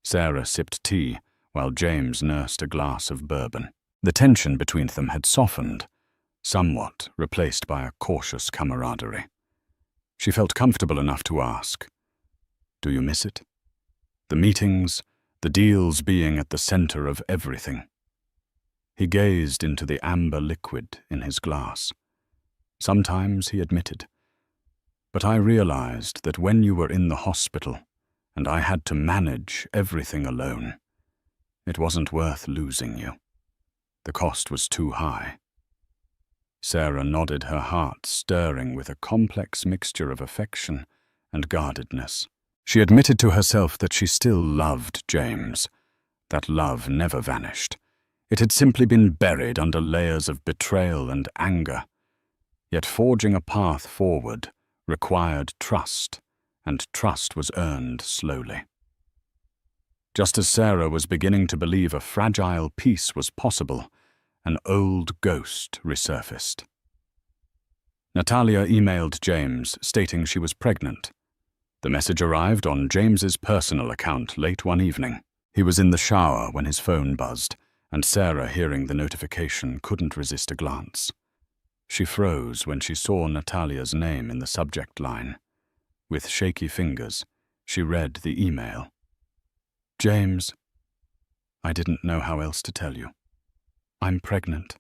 Sarah sipped tea, while James nursed a glass of bourbon. The tension between them had softened, somewhat replaced by a cautious camaraderie. She felt comfortable enough to ask, "Do you miss it? The meetings, the deals being at the center of everything." He gazed into the amber liquid in his glass. "Sometimes," he admitted, "but I realized that when you were in the hospital and I had to manage everything alone, it wasn't worth losing you. The cost was too high." Sarah nodded, her heart stirring with a complex mixture of affection and guardedness. She admitted to herself that she still loved James. That love never vanished. It had simply been buried under layers of betrayal and anger. Yet forging a path forward required trust, and trust was earned slowly. Just as Sarah was beginning to believe a fragile peace was possible, an old ghost resurfaced. Natalia emailed James, stating she was pregnant. The message arrived on James's personal account late one evening. He was in the shower when his phone buzzed, and Sarah, hearing the notification, couldn't resist a glance. She froze when she saw Natalia's name in the subject line. With shaky fingers, she read the email. James, I didn't know how else to tell you. I'm pregnant.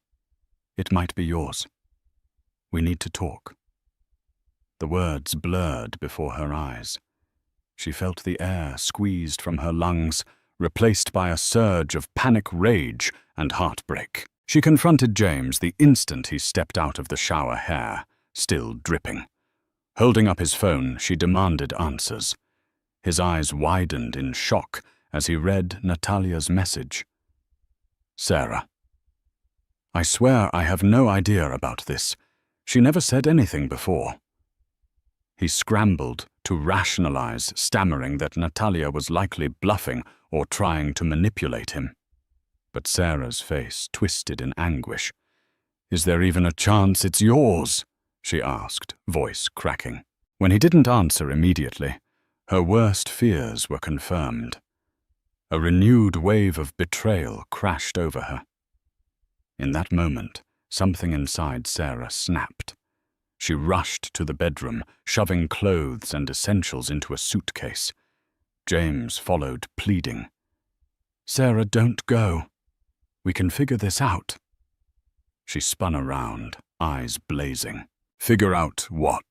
It might be yours. We need to talk. The words blurred before her eyes. She felt the air squeezed from her lungs, replaced by a surge of panic rage and heartbreak. She confronted James the instant he stepped out of the shower, hair still dripping. Holding up his phone, she demanded answers. His eyes widened in shock as he read Natalia's message. Sarah. I swear I have no idea about this. She never said anything before. He scrambled to rationalize, stammering that Natalia was likely bluffing or trying to manipulate him. But Sarah's face twisted in anguish. Is there even a chance it's yours? She asked, voice cracking. When he didn't answer immediately, her worst fears were confirmed. A renewed wave of betrayal crashed over her. In that moment, something inside Sarah snapped. She rushed to the bedroom, shoving clothes and essentials into a suitcase. James followed, pleading. Sarah, don't go. We can figure this out. She spun around, eyes blazing. Figure out what?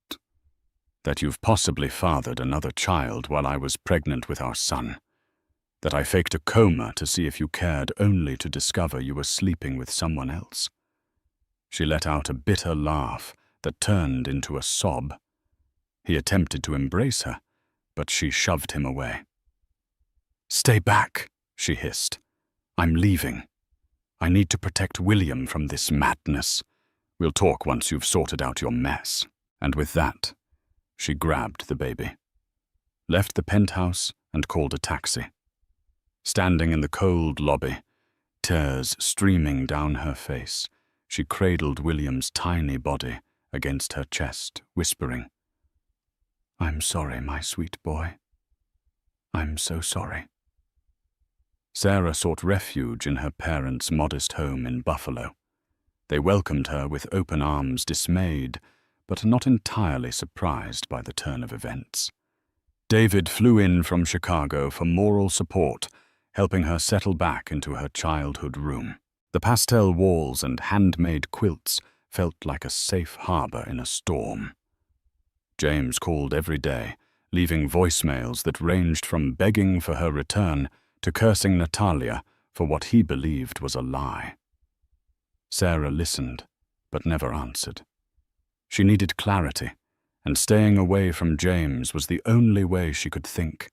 That you've possibly fathered another child while I was pregnant with our son. That I faked a coma to see if you cared, only to discover you were sleeping with someone else. She let out a bitter laugh that turned into a sob. He attempted to embrace her, but she shoved him away. Stay back, she hissed. I'm leaving. I need to protect William from this madness. We'll talk once you've sorted out your mess. And with that, she grabbed the baby, left the penthouse, and called a taxi. Standing in the cold lobby, tears streaming down her face, she cradled William's tiny body against her chest, whispering, I'm sorry, my sweet boy. I'm so sorry. Sarah sought refuge in her parents' modest home in Buffalo. They welcomed her with open arms, dismayed, but not entirely surprised by the turn of events. David flew in from Chicago for moral support, helping her settle back into her childhood room. The pastel walls and handmade quilts felt like a safe harbor in a storm. James called every day, leaving voicemails that ranged from begging for her return to cursing Natalia for what he believed was a lie. Sarah listened, but never answered. She needed clarity, and staying away from James was the only way she could think.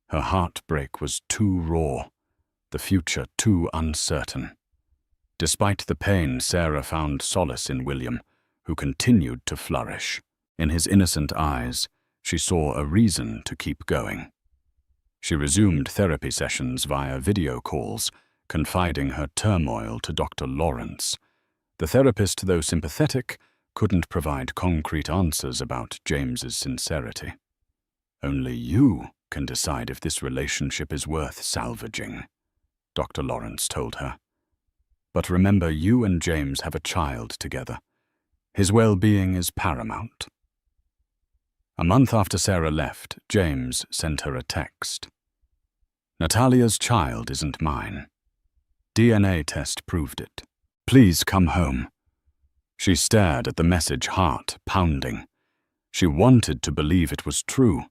Her heartbreak was too raw, the future too uncertain. Despite the pain, Sarah found solace in William, who continued to flourish. In his innocent eyes, she saw a reason to keep going. She resumed therapy sessions via video calls, confiding her turmoil to Dr. Lawrence. The therapist, though sympathetic, couldn't provide concrete answers about James's sincerity. Only you can decide if this relationship is worth salvaging, Dr. Lawrence told her. But remember, you and James have a child together. His well-being is paramount. A month after Sarah left, James sent her a text. Natalia's child isn't mine. DNA test proved it. Please come home. She stared at the message, heart pounding. She wanted to believe it was true.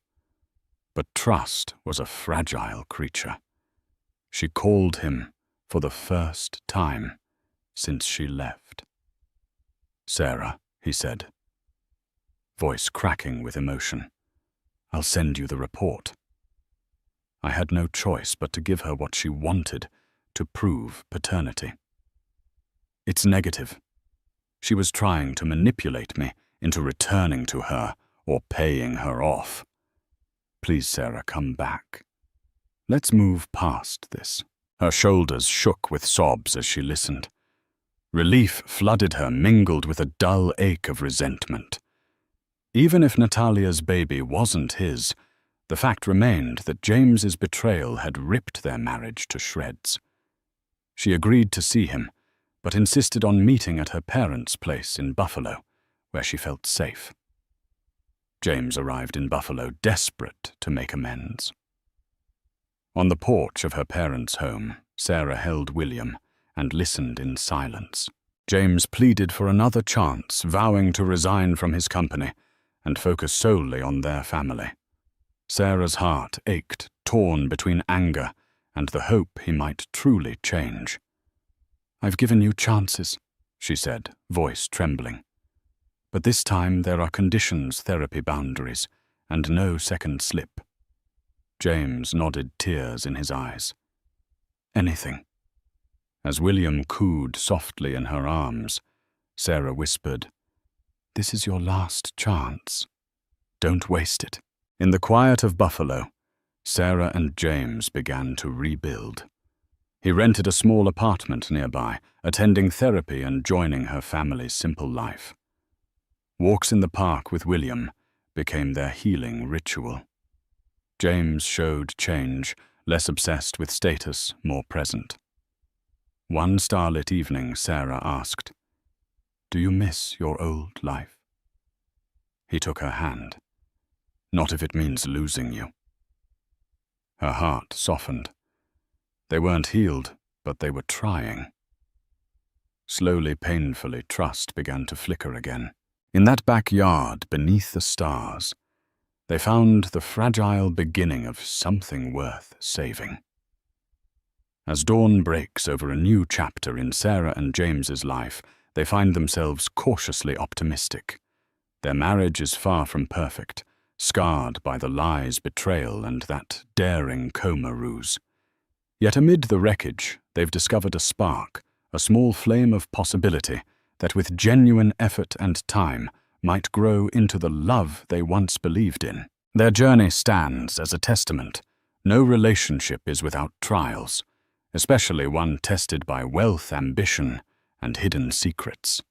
But trust was a fragile creature. She called him for the first time since she left. Sarah, he said, voice cracking with emotion, I'll send you the report. I had no choice but to give her what she wanted to prove paternity. It's negative. She was trying to manipulate me into returning to her or paying her off. Please, Sarah, come back. Let's move past this. Her shoulders shook with sobs as she listened. Relief flooded her, mingled with a dull ache of resentment. Even if Natalia's baby wasn't his, The fact remained that James's betrayal had ripped their marriage to shreds. She agreed to see him, but insisted on meeting at her parents' place in Buffalo, where she felt safe. James arrived in Buffalo desperate to make amends. On the porch of her parents' home, Sarah held William and listened in silence. James pleaded for another chance, vowing to resign from his company and focus solely on their family. Sarah's heart ached, torn between anger and the hope he might truly change. "I've given you chances," she said, voice trembling. "But this time there are conditions, therapy boundaries, and no second slip." James nodded, tears in his eyes. "Anything." As William cooed softly in her arms, Sarah whispered, "This is your last chance. Don't waste it." In the quiet of Buffalo, Sarah and James began to rebuild. He rented a small apartment nearby, attending therapy and joining her family's simple life. Walks in the park with William became their healing ritual. James showed change, less obsessed with status, more present. One starlit evening, Sarah asked, "Do you miss your old life?" He took her hand. "Not if it means losing you." Her heart softened. They weren't healed, but they were trying. Slowly, painfully, trust began to flicker again. In that backyard, beneath the stars, they found the fragile beginning of something worth saving. As dawn breaks over a new chapter in Sarah and James's life, they find themselves cautiously optimistic. Their marriage is far from perfect, scarred by the lies, betrayal, and that daring coma ruse. Yet amid the wreckage, they've discovered a spark, a small flame of possibility that with genuine effort and time might grow into the love they once believed in. Their journey stands as a testament. No relationship is without trials, especially one tested by wealth, ambition, and hidden secrets.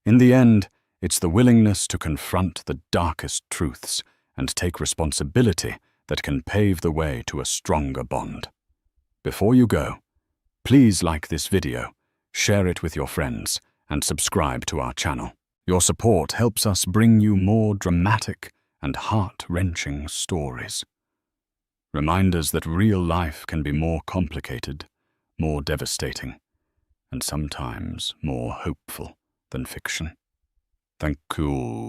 In the end, it's the willingness to confront the darkest truths and take responsibility that can pave the way to a stronger bond. Before you go, please like this video, share it with your friends, and subscribe to our channel. Your support helps us bring you more dramatic and heart-wrenching stories. Reminders that real life can be more complicated, more devastating, and sometimes more hopeful than fiction. Thank you.